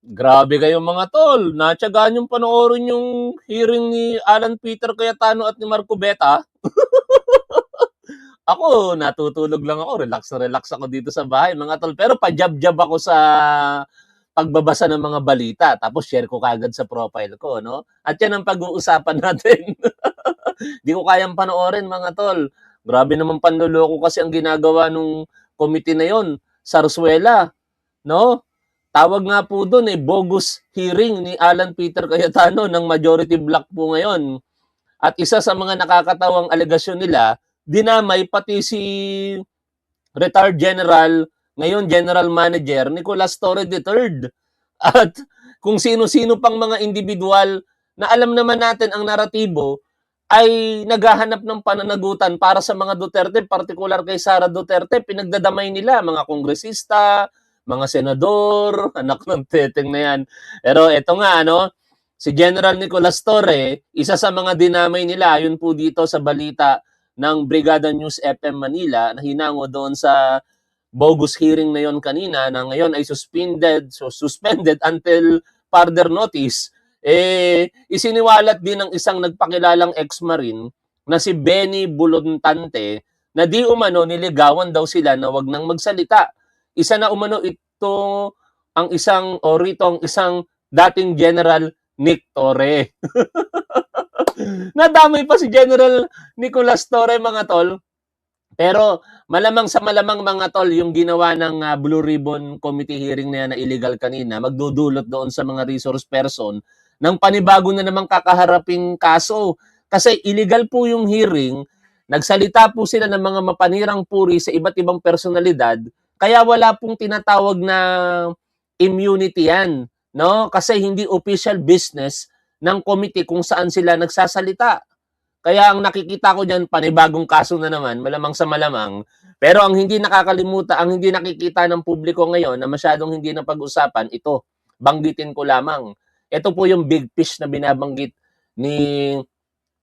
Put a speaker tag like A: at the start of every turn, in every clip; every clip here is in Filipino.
A: Grabe kayo mga tol. Natyagaan yung panoorin yung hearing ni Alan Peter Cayetano at ni Marco Beta. Ako, natutulog lang ako. Relax na relax ako dito sa bahay, mga tol. Pero pa-jab-jab ako sa pagbabasa ng mga balita. Tapos share ko kagad sa profile ko, no? At yan ang pag-uusapan natin. Di ko kayang panoorin, mga tol. Grabe naman panluloko kasi ang ginagawa nung committee na yon, Sarsuela, no? Tawag nga po doon bogus hearing ni Alan Peter Cayetano ng majority block po ngayon. At isa sa mga nakakatawang alegasyon nila, dinamay pati si retired general, ngayon general manager, Nicolas Torre III. At kung sino-sino pang mga individual na alam naman natin ang naratibo, ay naghahanap ng pananagutan para sa mga Duterte, particular kay Sara Duterte, pinagdadamay nila, mga kongresista, mga senador, anak ng teteng na yan. Pero eto nga, si General Nicolas Torre, isa sa mga dinamay nila, yun po dito sa balita ng Brigada News FM Manila, na hinango doon sa bogus hearing na yon kanina, na ngayon ay suspended until further notice. Isiniwalat din ng isang nagpakilalang ex-marine na si Benny Buluntante na di umano niligawan daw sila na wag nang magsalita. Isa na umano ito ang isang dating General Nick Torre. Nadamay pa si General Nicolas Torre, mga tol. Pero malamang sa malamang, mga tol, yung ginawa ng Blue Ribbon Committee hearing na yan na illegal kanina, magdudulot doon sa mga resource person ng panibago na namang kakaharaping kaso. Kasi illegal po yung hearing, nagsalita po sila ng mga mapanirang puri sa iba't ibang personalidad, kaya wala pong tinatawag na immunity yan, no? Kasi hindi official business ng committee kung saan sila nagsasalita. Kaya ang nakikita ko diyan, panibagong kaso na naman, malamang sa malamang. Pero ang hindi nakakalimutan, ang hindi nakikita ng publiko ngayon na masyadong hindi na pag-usapan, ito, banggitin ko lamang. Ito po yung big fish na binabanggit ni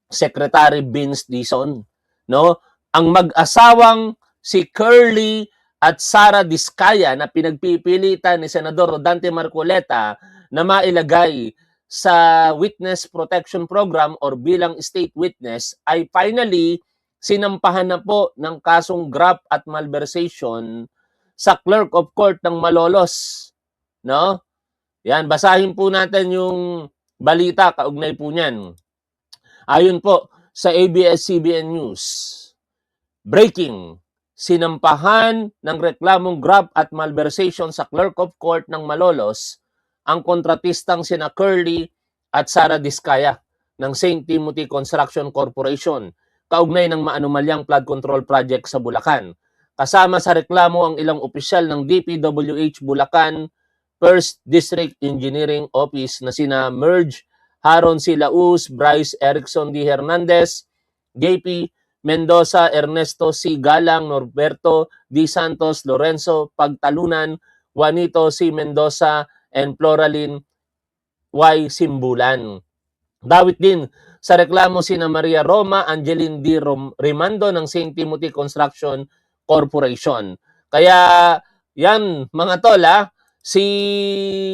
A: Secretary Vince Dizon, no? Ang mag-asawang si Curly at Sara Diskaya na pinagpipilitan ni Senador Rodante Marcoleta na mailagay sa Witness Protection Program or bilang state witness ay finally sinampahan na po ng kasong graft at malversation sa Clerk of Court ng Malolos, no? Yan, basahin po natin yung balita kaugnay po niyan. Ayon po sa ABS-CBN News, breaking, sinampahan ng reklamong graft at malversation sa Clerk of Court ng Malolos ang kontratistang sina Curly at Sara Diskaya ng St. Timothy Construction Corporation kaugnay ng maanumalyang flood control project sa Bulacan. Kasama sa reklamo ang ilang opisyal ng DPWH Bulacan First District Engineering Office na sina Merge Haron C. Laus, Bryce Erickson D. Hernandez, JP Mendoza, Ernesto C. Galang, Norberto D. Santos, Lorenzo Pagtalunan, Juanito C. Mendoza, and Floraline Y. Simbulan. Dawit din sa reklamo sina Maria Roma, Angeline D. Rimando ng St. Timothy Construction Corporation. Kaya yan, mga tol, si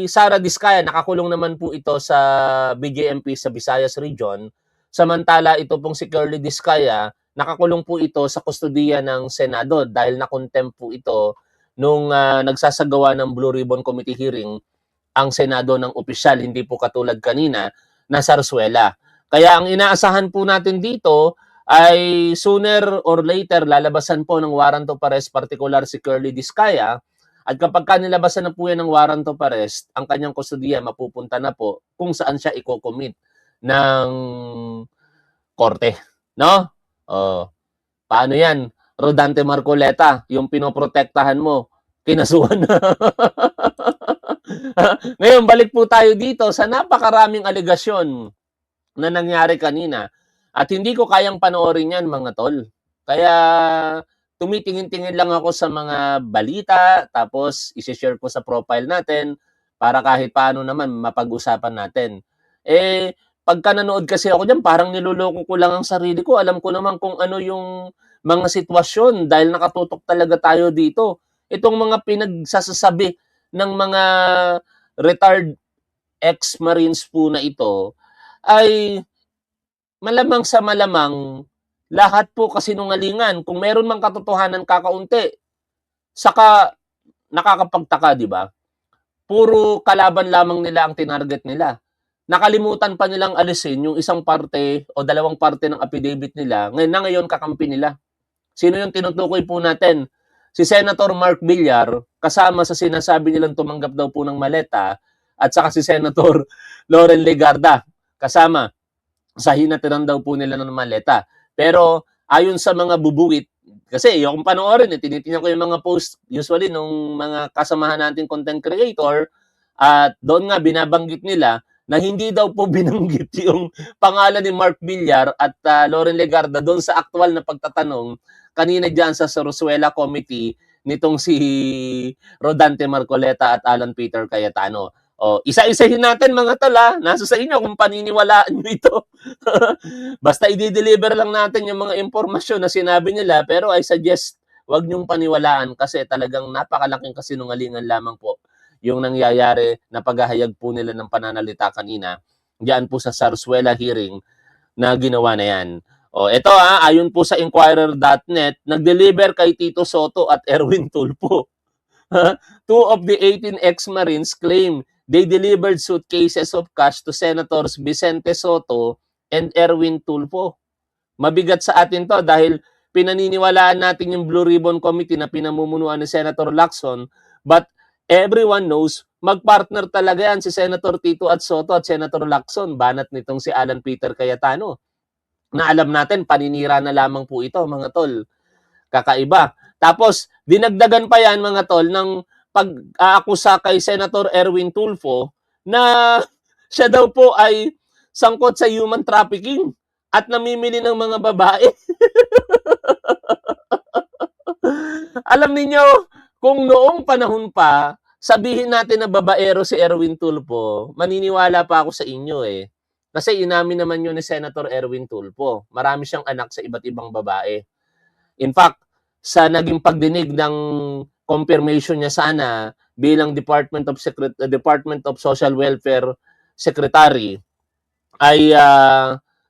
A: Sara Diskaya, nakakulong naman po ito sa BJMP sa Visayas Region. Samantala, ito pong si Curly Diskaya, nakakulong po ito sa kustodiya ng Senado dahil na-contempt po ito nung nagsasagawa ng Blue Ribbon Committee hearing ang Senado ng opisyal, hindi po katulad kanina na Sarsuela. Kaya ang inaasahan po natin dito ay sooner or later lalabasan po ng warrant of arrest, particular si Curly Diskaya. At kapag nilabasan na po yan ng warrant of arrest, ang kanyang kustodiya mapupunta na po kung saan siya i-commit ng korte. No? Paano yan? Rodante Marcoleta, yung pinoprotektahan mo, kinasuhan na. Ngayon, balik po tayo dito sa napakaraming alegasyon na nangyari kanina. At hindi ko kayang panoorin yan, mga tol. Kaya tumitingin-tingin lang ako sa mga balita, tapos isi-share ko sa profile natin para kahit paano naman mapag-usapan natin. Pagka nanood kasi ako dyan, parang niloloko ko lang ang sarili ko. Alam ko naman kung ano yung mga sitwasyon dahil nakatutok talaga tayo dito. Itong mga pinagsasasabi ng mga retired ex-Marines po na ito ay malamang sa malamang lahat po kasinungalingan. Kung meron mang katotohanan kakaunti, saka nakakapagtaka, di ba? Puro kalaban lamang nila ang tinarget nila. Nakalimutan pa nilang alisin yung isang parte o dalawang parte ng affidavit nila ngayon kakampi nila. Sino yung tinutukoy po natin? Si Senator Mark Villar, kasama sa sinasabi nilang tumanggap daw po ng maleta, at saka si Senator Loren Legarda, kasama sa hinatiran daw po nila ng maleta. Pero ayon sa mga bubuwit, kasi yung panoorin, tinitingnan ko yung mga post usually nung mga kasamahan nating content creator, at doon nga binabanggit nila na hindi daw po binanggit yung pangalan ni Mark Villar at Loren Legarda doon sa aktual na pagtatanong kanina dyan sa Soroswela Committee nitong si Rodante Marcoleta at Alan Peter Cayetano. O, isa-isahin natin mga tala, nasa sa inyo kung paniniwalaan nyo ito. Basta i-deliver lang natin yung mga impormasyon na sinabi nila, pero I suggest wag nyong paniwalaan kasi talagang napakalaking kasinungalingan lamang po yung nangyayari na paghahayag po nila ng pananalita kanina diyan po sa Zarzuela hearing na ginawa na yan. O, ito ayon po sa Inquirer.net, nag-deliver kay Tito Soto at Erwin Tulfo. 2 of the 18 ex-Marines claim they delivered suitcases of cash to Senators Vicente Soto and Erwin Tulfo. Mabigat sa atin to dahil pinaniniwalaan natin yung Blue Ribbon Committee na pinamumunuan ni Senator Lacson, but everyone knows magpartner talaga yan si Senator Tito at Soto at Senator Lacson, banat nitong si Alan Peter Cayetano. Na alam natin, paninira na lamang po ito, mga tol. Kakaiba. Tapos, dinagdagan pa yan, mga tol, ng pag-aakusa kay Senator Erwin Tulfo na siya daw po ay sangkot sa human trafficking at namimili ng mga babae. Alam niyo, kung noong panahon pa, sabihin natin na babaero si Erwin Tulfo, maniniwala pa ako sa inyo eh. Kasi inamin naman yun ni Senator Erwin Tulfo. Marami siyang anak sa iba't ibang babae. In fact, sa naging pagdinig ng confirmation niya sana bilang Department of Social Welfare Secretary, ay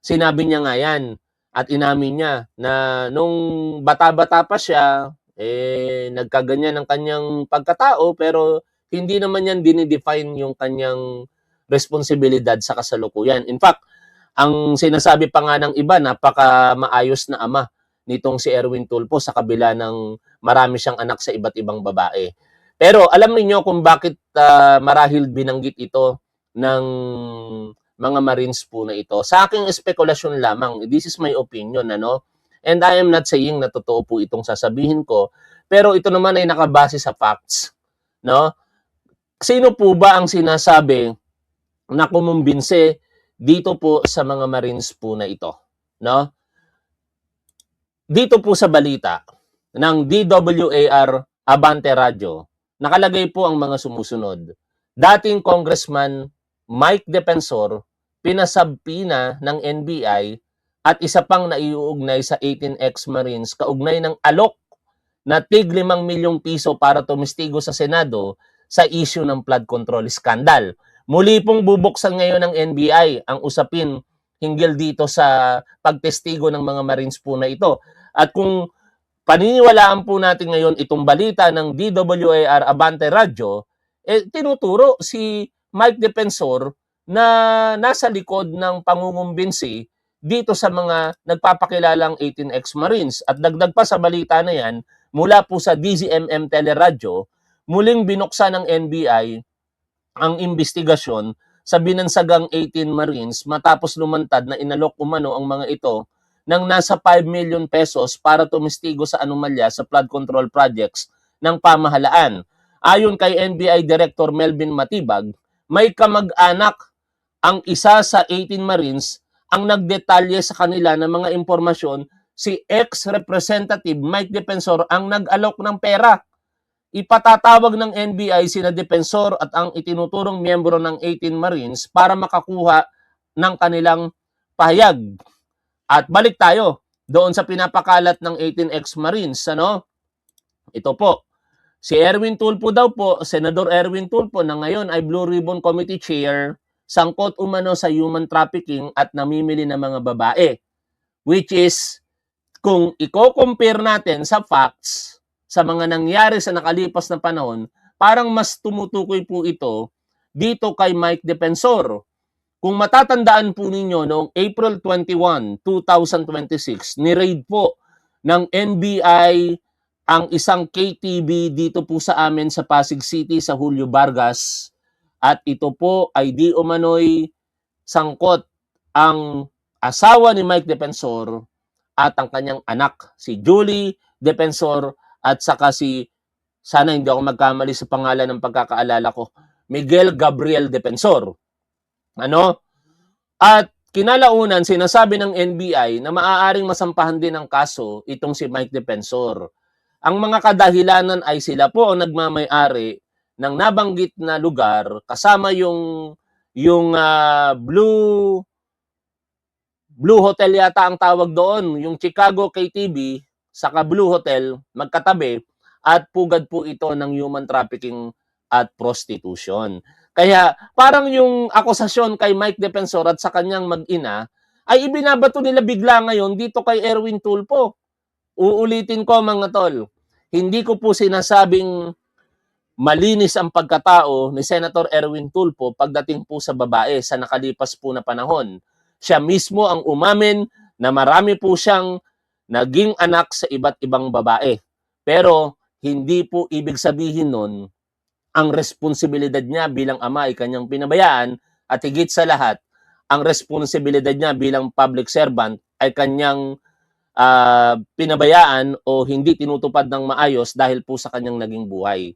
A: sinabi niya nga yan at inamin niya na nung bata-bata pa siya, nagkaganyan ang kanyang pagkatao pero hindi naman yan dinidefine yung kanyang responsibilidad sa kasalukuyan. In fact, ang sinasabi pa nga ng iba, napaka maayos na ama nitong si Erwin Tulfo sa kabila ng marami siyang anak sa iba't ibang babae. Pero alam niyo kung bakit marahil binanggit ito ng mga Marines po na ito. Sa aking espekulasyon lamang, this is my opinion, ano? And I am not saying na totoo po itong sasabihin ko, pero ito naman ay nakabase sa facts, no? Sino po ba ang sinasabi na kumumbinse dito po sa mga Marines po na ito, no? Dito po sa balita ng DWAR Abante Radio, nakalagay po ang mga sumusunod. Dating Congressman Mike Defensor, pinasabpina ng NBI at isa pang naiuugnay sa 18 ex-Marines kaugnay ng alok na tig 5 milyong piso para tumistigo sa Senado sa issue ng flood control scandal. Muli pong bubuksan ngayon ng NBI ang usapin hinggil dito sa pagtestigo ng mga Marines po na ito. At kung paniniwalaan po natin ngayon itong balita ng DWAR Abante Radio, tinuturo si Mike Defensor na nasa likod ng pangungumbinsi dito sa mga nagpapakilalang 18 ex-Marines. At dagdag pa sa balita na yan, mula po sa DZMM Teleradyo, muling binuksan ng NBI ang investigasyon sa binansagang 18 Marines matapos lumantad na inalok umano ang mga ito ng nasa 5 million pesos para tumistigo sa anomalya sa flood control projects ng pamahalaan. Ayon kay NBI Director Melvin Matibag, may kamag-anak ang isa sa 18 Marines ang nagdetalye sa kanila ng mga impormasyon, si ex-representative Mike Defensor ang nag-alok ng pera. Ipatatawag ng NBI sina Defensor at ang itinuturong miyembro ng 18 Marines para makakuha ng kanilang pahayag. At balik tayo doon sa pinapakalat ng 18 ex-Marines, ano? Ito po. Si Erwin Tulfo daw po, Senador Erwin Tulfo na ngayon ay Blue Ribbon Committee Chair, sangkot umano sa human trafficking at namimili ng mga babae. Which is, kung i-compare natin sa facts, sa mga nangyari sa nakalipas na panahon, parang mas tumutukoy po ito dito kay Mike Defensor. Kung matatandaan po ninyo, noong April 21, 2026, ni-raid po ng NBI ang isang KTV dito po sa amin sa Pasig City sa Julio Vargas. At ito po ay di umano'y sangkot ang asawa ni Mike Defensor at ang kanyang anak, si Julie Defensor at saka si, sana hindi ako magkamali sa pangalan ng pagkakaalala ko, Miguel Gabriel Defensor. Ano? At kinalaunan, sinasabi ng NBI na maaaring masampahan din ng kaso itong si Mike Defensor. Ang mga kadahilanan ay sila po ang nagmamay-ari ng nabanggit na lugar kasama yung Blue Hotel yata ang tawag doon, yung Chicago KTV saka Blue Hotel magkatabi at pugad po ito ng human trafficking at prostitution. Kaya parang yung akusasyon kay Mike Defensor at sa kanyang mag-ina ay ibinabato nila bigla ngayon dito kay Erwin Tulfo. Uulitin ko mga tol, hindi ko po sinasabing malinis ang pagkatao ni Senator Erwin Tulfo pagdating po sa babae sa nakalipas po na panahon. Siya mismo ang umamin na marami po siyang naging anak sa iba't ibang babae. Pero hindi po ibig sabihin nun ang responsibilidad niya bilang ama ay kanyang pinabayaan at higit sa lahat, ang responsibilidad niya bilang public servant ay kanyang pinabayaan o hindi tinutupad ng maayos dahil po sa kanyang naging buhay.